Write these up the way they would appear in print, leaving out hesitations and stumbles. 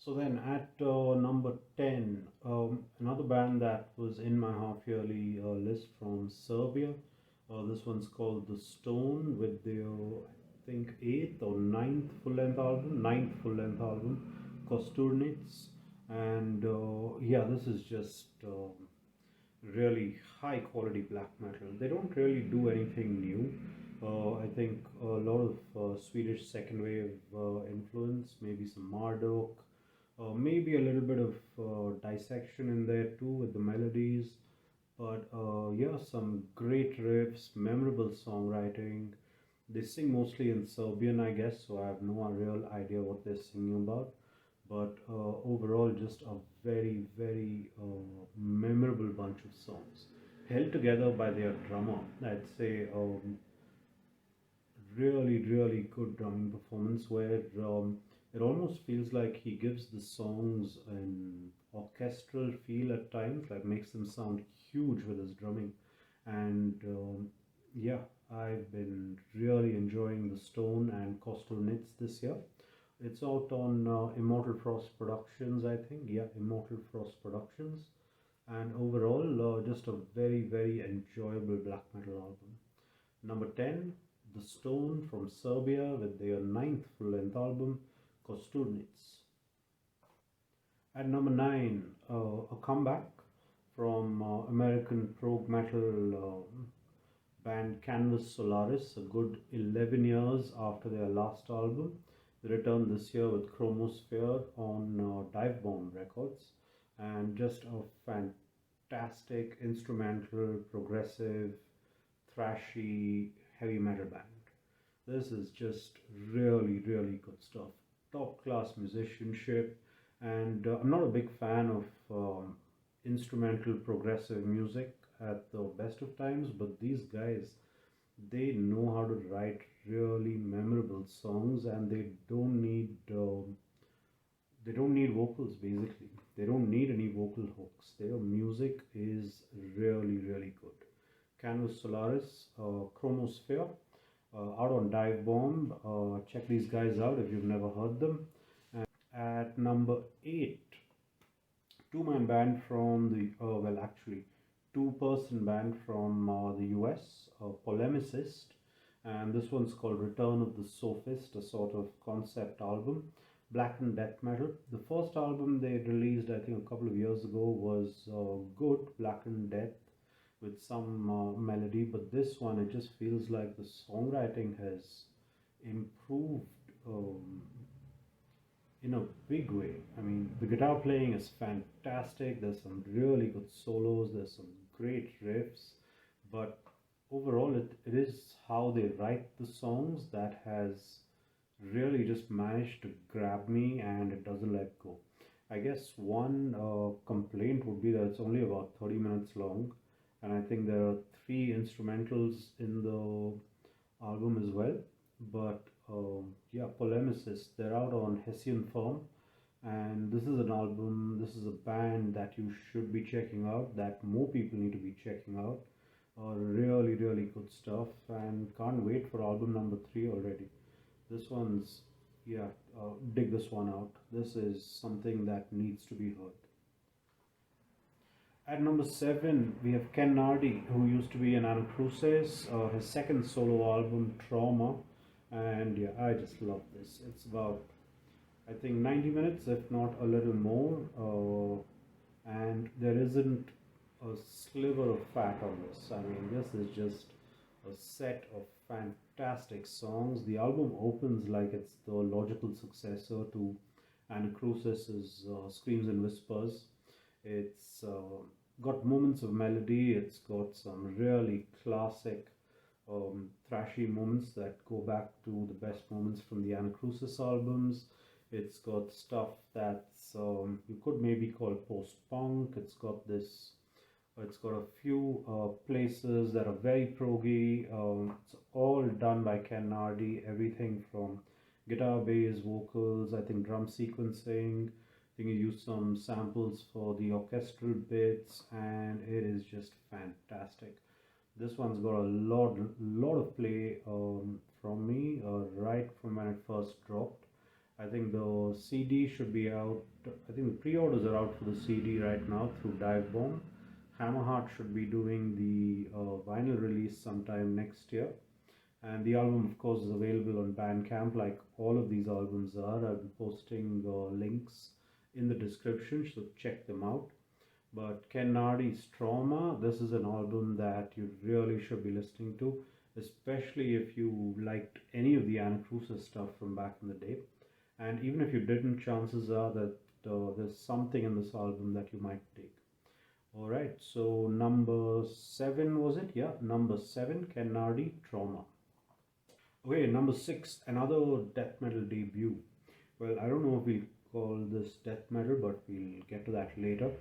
So then at number 10, another band that was in my half yearly list from Serbia. This one's called The Stone with their, I think, eighth or ninth full length album, Kosturnice. And yeah, this is just really high quality black metal. They don't really do anything new. I think a lot of Swedish second wave influence, maybe some Marduk, maybe a little bit of dissection in there too with the melodies. But yeah, some great riffs, memorable songwriting. They sing mostly in Serbian, I guess, so I have no real idea what they're singing about. But overall, just a very, very memorable bunch of songs held together by their drummer. I'd say really, really good drumming performance where it almost feels like he gives the songs an orchestral feel at times, like makes them sound huge with his drumming. And yeah, I've been really enjoying the Stone and Kosturnice this year. It's out on Immortal Frost Productions, I think. Yeah, Immortal Frost Productions. And overall, just a very, very enjoyable black metal album. Number 10, The Stone from Serbia with their ninth full length album, Kosturnice. At number 9, a comeback from American prog metal band Canvas Solaris, a good 11 years after their last album. They returned this year with Chromosphere on Divebomb Records, and just a fantastic instrumental, progressive, thrashy, heavy metal band. This is just really, really good stuff. Top class musicianship, and I'm not a big fan of instrumental progressive music at the best of times, but these guys, they know how to write really memorable songs, and they don't need vocals. Basically, they don't need any vocal hooks. Their music is really, really good. Canvas Solaris, Chromosphere, out on Divebomb. Check these guys out if you've never heard them. And at number 8, two-man band from the well, actually two-person band from the US, Polemicist, and this one's called Return of the Sophist, a sort of concept album, black and death metal. The first album they released, I think, a couple of years ago was good, black and death, with some melody, but this one, it just feels like the songwriting has improved in a big way. I mean, the guitar playing is fantastic, there's some really good solos, there's some great riffs, but overall it is how they write the songs that has really just managed to grab me, and it doesn't let go. I guess one complaint would be that it's only about 30 minutes long, and I think there are 3 instrumentals in the album as well. But yeah, Polemicist, they're out on Hessian firm, and this is an album, this is a band that you should be checking out, that more people need to be checking out. Really, really good stuff, and can't wait for album number 3 already. This one's, yeah, dig this one out. This is something that needs to be heard. At number 7, we have Kenn Nardi, who used to be in Anacrusis, his second solo album, Trauma. And yeah, I just love this. It's about, I think, 90 minutes, if not a little more. And there isn't a sliver of fat on this. I mean, this is just a set of fantastic songs. The album opens like it's the logical successor to Anacrusis' Screams and Whispers. It's got moments of melody, it's got some really classic thrashy moments that go back to the best moments from the Anacrusis albums. It's got stuff that's you could maybe call post-punk. It's got a few places that are very proggy. It's all done by Kenn Nardi, everything from guitar, bass, vocals, I think drum sequencing. I think he used some samples for the orchestral bits, and it is just fantastic. This one's got a lot of play from me right from when it first dropped, I think the CD should be out. I think the pre-orders are out for the CD right now through Divebomb. Hammerheart should be doing the vinyl release sometime next year. And the album, of course, is available on Bandcamp, like all of these albums are. I'll be posting links in the description, so check them out. But Kenn Nardi's Trauma, this is an album that you really should be listening to, especially if you liked any of the Anacrusis stuff from back in the day. And even if you didn't, chances are that there's something in this album that you might dig. Alright, so number 7 was it? Yeah, number 7, Kenn Nardi, Trauma. Okay, number 6, another death metal debut. Well, I don't know if we'll call this death metal, but we'll get to that later.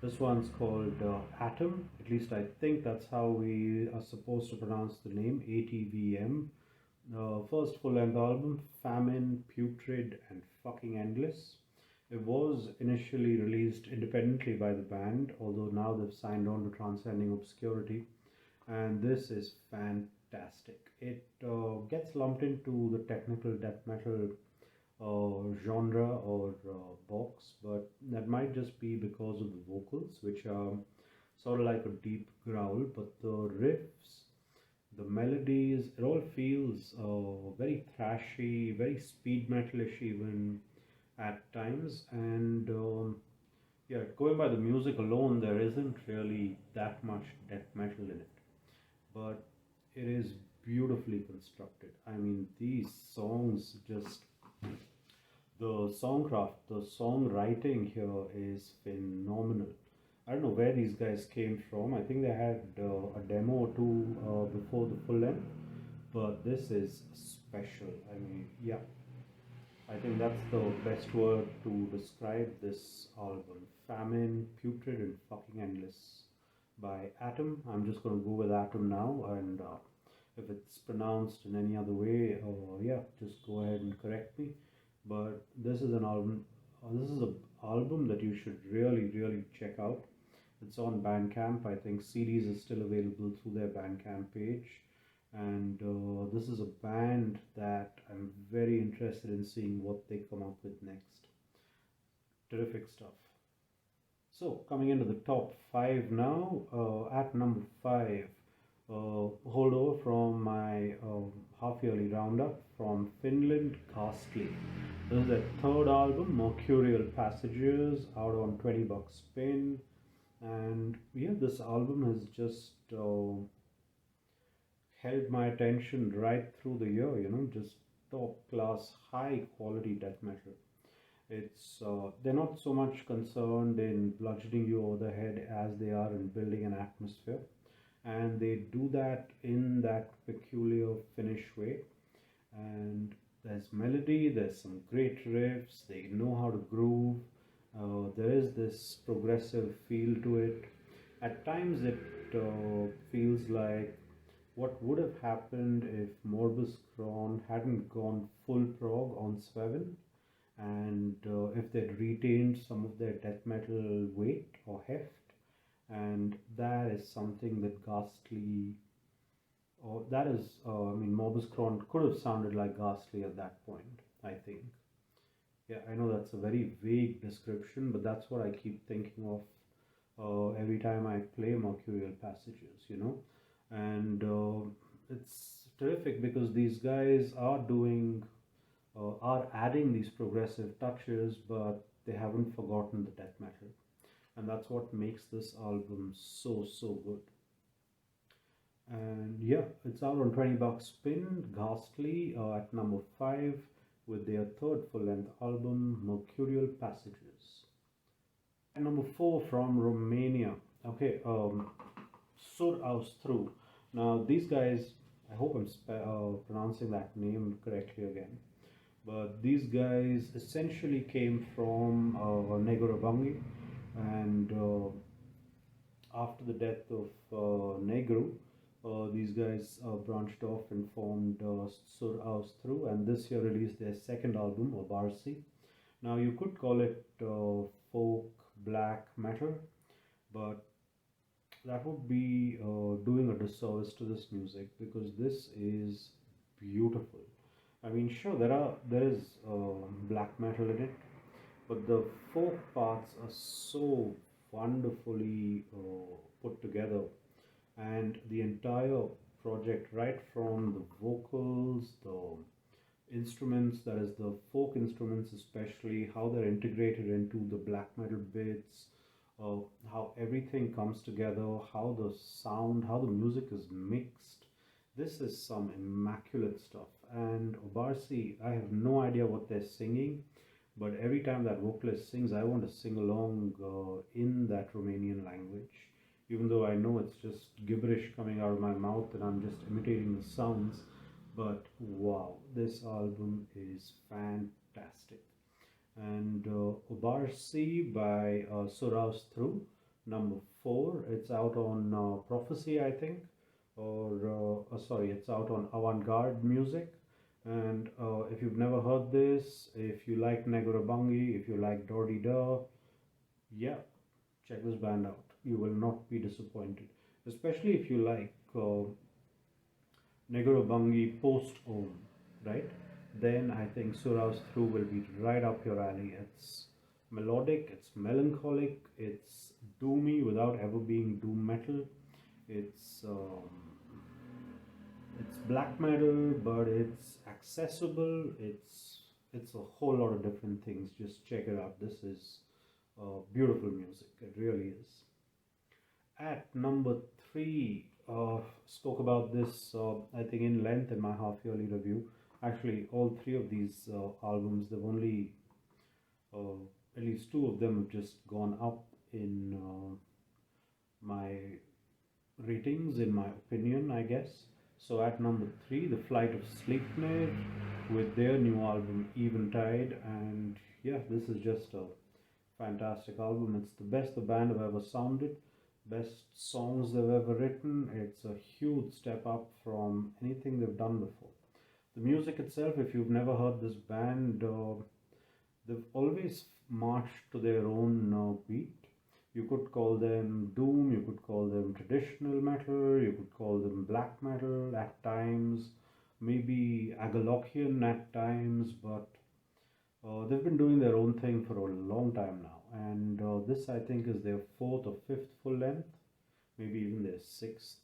This one's called Atvm. At least I think that's how we are supposed to pronounce the name, Atvm. First full-length album, Famine, Putrid, and fucking endless. It was initially released independently by the band, although now they've signed on to Transcending Obscurity, and this is fantastic. It gets lumped into the technical death metal genre or box, but that might just be because of the vocals, which are sort of like a deep growl, but the riffs, the melodies, it all feels very thrashy, very speed metalish even at times. And yeah, going by the music alone, there isn't really that much death metal in it, but it is beautifully constructed. I mean, these songs just, the songcraft, the songwriting here is phenomenal. I don't know where these guys came from. I think they had a demo or two before the full length, but this is special. I mean, yeah, I think that's the best word to describe this album. Famine, Putrid, and fucking endless by Atvm. I'm just going to go with Atvm now, and if it's pronounced in any other way, yeah, just go ahead and correct me. But this is an album. This is an album that you should really check out. It's on Bandcamp. I think CDs are still available through their Bandcamp page. And this is a band that I'm very interested in seeing what they come up with next. Terrific stuff. So coming into the top 5 now, at number 5, holdover from my half-yearly roundup from Finland, Ghastly. This is their third album, Mercurial Passages, out on $20 spin. And yeah, this album has just held my attention right through the year, you know, just top class, high quality death metal. It's they're not so much concerned in bludgeoning you over the head as they are in building an atmosphere, and they do that in that peculiar Finnish way. And there's melody, there's some great riffs, they know how to groove. There is this progressive feel to it. At times it feels like what would have happened if Morbus Chron hadn't gone full prog on Swevin, and if they'd retained some of their death metal weight or heft. And that is something that Ghastly, or that is, I mean, Morbus Chron could have sounded like Ghastly at that point, I think. Yeah, I know that's a very vague description, but that's what I keep thinking of every time I play Mercurial Passages, you know. And it's terrific because these guys are doing, are adding these progressive touches, but they haven't forgotten the death metal. And that's what makes this album so good. And yeah, it's out on $20 spin. Ghastly at number 5 with their third full-length album, Mercurial Passages. And number 4 from Romania. Okay, Sur Austru. Now these guys, I hope I'm pronouncing that name correctly again, but these guys essentially came from Negru, and after the death of Negru, these guys branched off and formed Sur Austru, and this year released their second album, Obarsie. Now you could call it folk black metal, but that would be doing a disservice to this music, because this is beautiful. I mean, sure, there is black metal in it, but the folk parts are so wonderfully put together, and the entire project, right from the vocals, the instruments, that is the folk instruments especially, how they're integrated into the black metal bits, uh, how everything comes together, how the sound, how the music is mixed. This is some immaculate stuff. And Obarsie, I have no idea what they're singing, but every time that vocalist sings, I want to sing along in that Romanian language, even though I know it's just gibberish coming out of my mouth and I'm just imitating the sounds. But wow, this album is fantastic. And Obarsie by Sur Austru, number 4. It's out on Prophecy, I think, or sorry, it's out on Avant Music. And if you've never heard this, if you like Negorobangi, if you like Dordeduh, yeah, check this band out. You will not be disappointed, especially if you like Negorobangi post-Om, right? Then I think Sur Austru will be right up your alley. It's melodic, it's melancholic, it's doomy without ever being doom metal. It's black metal, but it's accessible. It's a whole lot of different things. Just check it out. This is beautiful music. It really is. At number 3, spoke about this I think in length in my half yearly review. Actually, all 3 of these albums, they've only uh, at least 2 of them have just gone up in my ratings, in my opinion, I guess. So at number 3, The Flight of Sleipnir with their new album Eventide, and yeah, this is just a fantastic album. It's the best the band have ever sounded, best songs they've ever written. It's a huge step up from anything they've done before. The music itself, if you've never heard this band, they've always marched to their own beat. You could call them doom, you could call them traditional metal, you could call them black metal at times, maybe Agalokian at times, but they've been doing their own thing for a long time now. And this, I think, is their 4th or 5th full length, maybe even their 6th.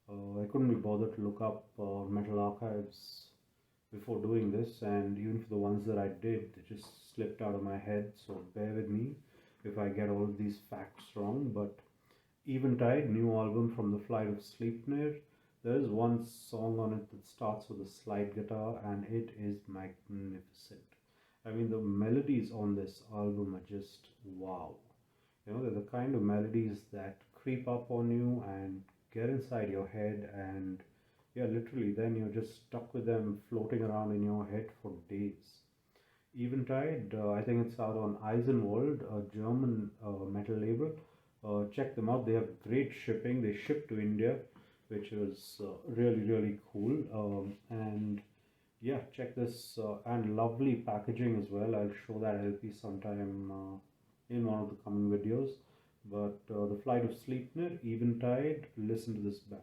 I couldn't be bothered to look up metal archives before doing this, and even for the ones that I did, they just slipped out of my head, so bear with me if I get all of these facts wrong. But Eventide, new album from The Flight of Sleipnir, there is one song on it that starts with a slide guitar, and it is magnificent. I mean, the melodies on this album are just wow. You know, they're the kind of melodies that creep up on you and get inside your head, and yeah, literally then you're just stuck with them floating around in your head for days. Eventide, I think it's out on Eisenwald, a German metal label. Check them out. They have great shipping. They ship to India, which is really, really cool. And yeah, check this and lovely packaging as well. I'll show that LP sometime in one of the coming videos. But The Flight of Sleipnir, Eventide, listen to this band.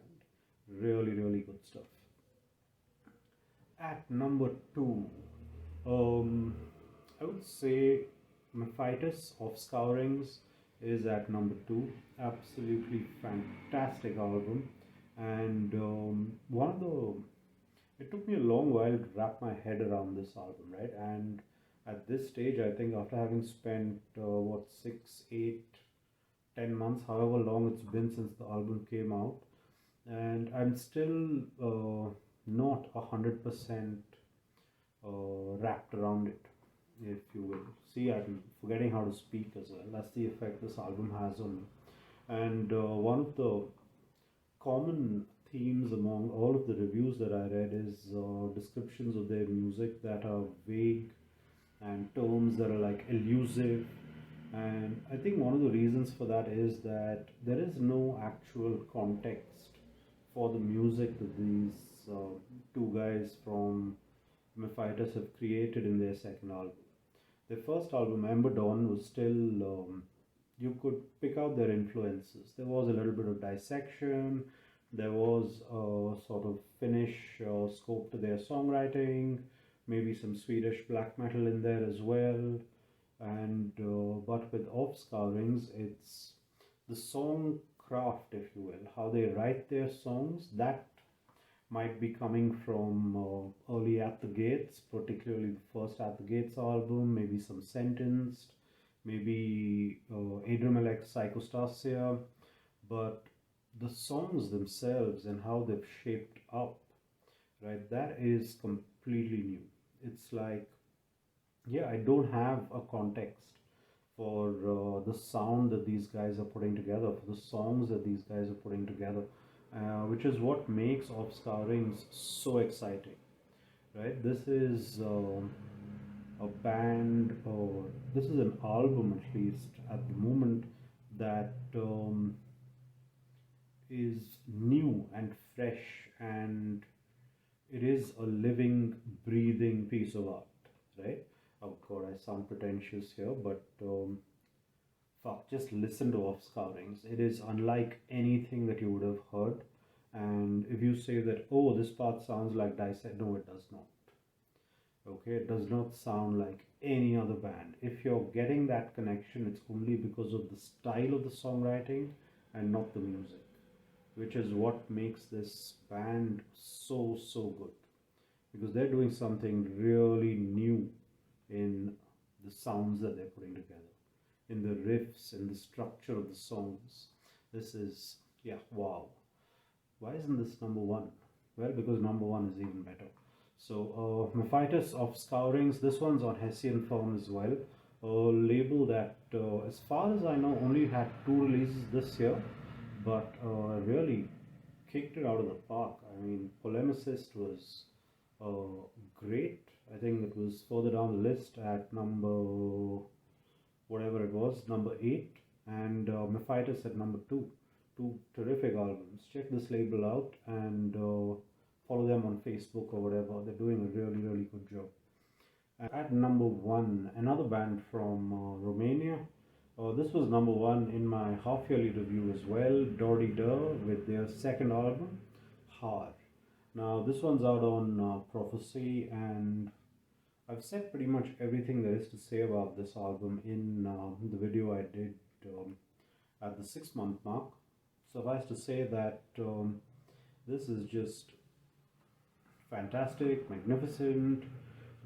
Really, really good stuff. At number 2, I would say Mefitis, Offscourings is at number 2. Absolutely fantastic album. And it took me a long while to wrap my head around this album, right? And at this stage, I think after having spent 6, 8, 10 months, however long it's been since the album came out, and I'm still not 100% wrapped around it, if you will. See, I'm forgetting how to speak as well. That's the effect this album has on me. And one of the common themes among all of the reviews that I read is descriptions of their music that are vague and terms that are like elusive. And I think one of the reasons for that is that there is no actual context for the music that these 2 guys from Mefitis have created in their second album. Their first album, Ember Dawn, was still, you could pick out their influences. There was a little bit of dissection, there was a sort of Finnish scope to their songwriting, maybe some Swedish black metal in there as well. And but with Offscourings, it's the song craft, if you will, how they write their songs, that might be coming from early At the Gates, particularly the first At the Gates album, maybe some Sentenced, maybe Adrimelech's Psychostasia, but the songs themselves and how they've shaped up, right, that is completely new. It's like, yeah, I don't have a context for the sound that these guys are putting together, for the songs that these guys are putting together, which is what makes Offscourings so exciting, right? This is a band, or this is an album at least at the moment, that is new and fresh, and it is a living, breathing piece of art, right? Oh god, I sound pretentious here, but fuck, just listen to Offscourings. It is unlike anything that you would have heard. And if you say that, oh, this part sounds like Dissect, no, it does not. Okay, it does not sound like any other band. If you're getting that connection, it's only because of the style of the songwriting and not the music, which is what makes this band so, so good. Because they're doing something really new in the sounds that they're putting together, in the riffs, in the structure of the songs. This is, yeah, wow. Why isn't this number one? Well, because number one is even better. So, Mefitis Offscourings, this one's on Hessian form as well. A label that, as far as I know, only had 2 releases this year, but really kicked it out of the park. I mean, Polemicist was great. I think it was further down the list at number, whatever it was, number 8, and Mefitis at number 2. 2 terrific albums. Check this label out and follow them on Facebook or whatever. They're doing a really, really good job. And at number 1, another band from Romania. This was number 1 in my half-yearly review as well, Dordeduh, with their second album, Har. Now this one's out on Prophecy, and I've said pretty much everything there is to say about this album in the video I did at the 6-month mark. Suffice to say that this is just fantastic, magnificent,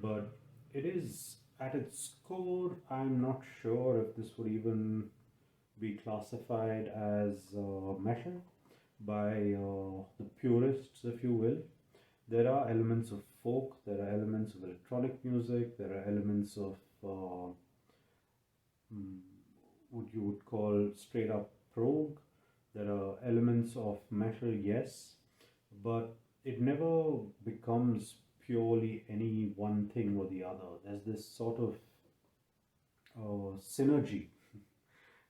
but it is at its core, I'm not sure if this would even be classified as metal by the purists, if you will. There are elements of folk, there are elements of electronic music, there are elements of what you would call straight up prog. There are elements of metal, yes, but it never becomes purely any one thing or the other. There's this sort of synergy,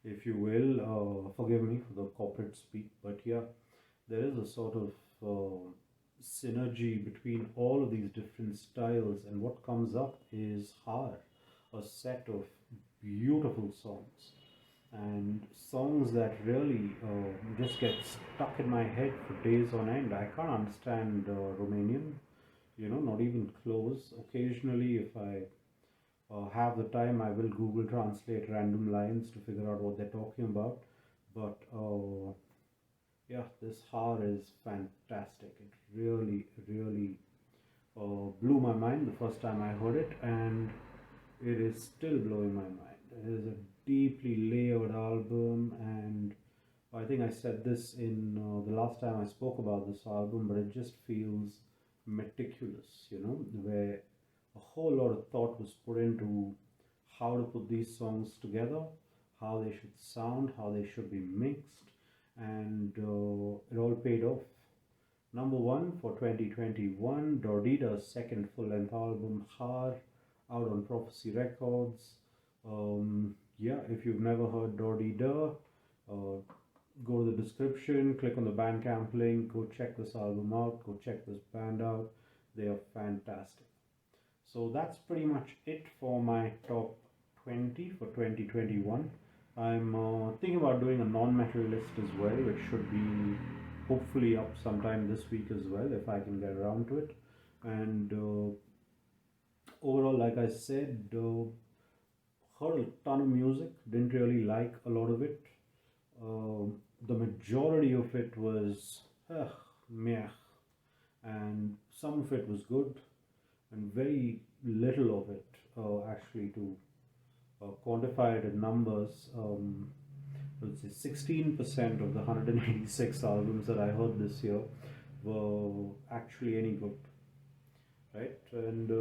if you will. Forgive me for the corporate speak, but yeah, there is a sort of synergy between all of these different styles, and what comes up is Har, a set of beautiful songs, and songs that really just get stuck in my head for days on end. I can't understand Romanian, not even close. Occasionally, if I have the time, I will Google translate random lines to figure out what they're talking about. But yeah, this Har is fantastic. It really, really blew my mind the first time I heard it, and it is still blowing my mind. It is a deeply layered album, and I think I said this in the last time I spoke about this album, but it just feels meticulous, where a whole lot of thought was put into how to put these songs together, how they should sound, how they should be mixed, and it all paid off. Number 1 for 2021, Dordeduh's second full-length album, Har, out on Prophecy Records. Yeah, if you've never heard Dordeduh, go to the description, click on the Bandcamp link, go check this album out, go check this band out. They are fantastic. So that's pretty much it for my top 20 for 2021. I'm thinking about doing a non-metal list as well, which should be hopefully up sometime this week as well, if I can get around to it. And overall, like I said, heard a ton of music, didn't really like a lot of it. The majority of it was meh, and some of it was good, and very little of it actually to quantify it in numbers. Let's say 16% of the 186 albums that I heard this year were actually any good, right? And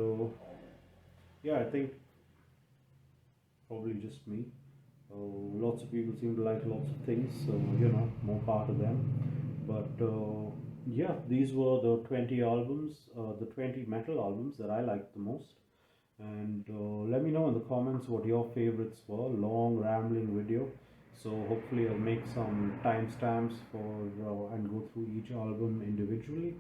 yeah, I think probably just me. Lots of people seem to like lots of things, so more power to them. But yeah, these were the 20 albums, the 20 metal albums that I liked the most. And let me know in the comments what your favorites were. Long rambling video, so hopefully I'll make some timestamps for and go through each album individually.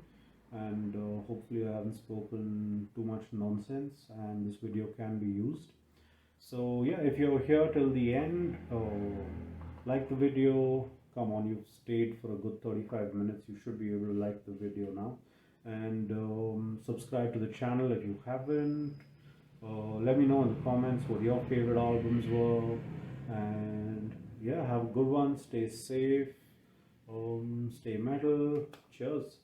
And hopefully I haven't spoken too much nonsense, and this video can be used. So yeah, if you're here till the end, like the video. Come on, you've stayed for a good 35 minutes. You should be able to like the video now. And subscribe to the channel if you haven't. Let me know in the comments what your favorite albums were. And yeah, have a good one. Stay safe. Stay metal. Cheers.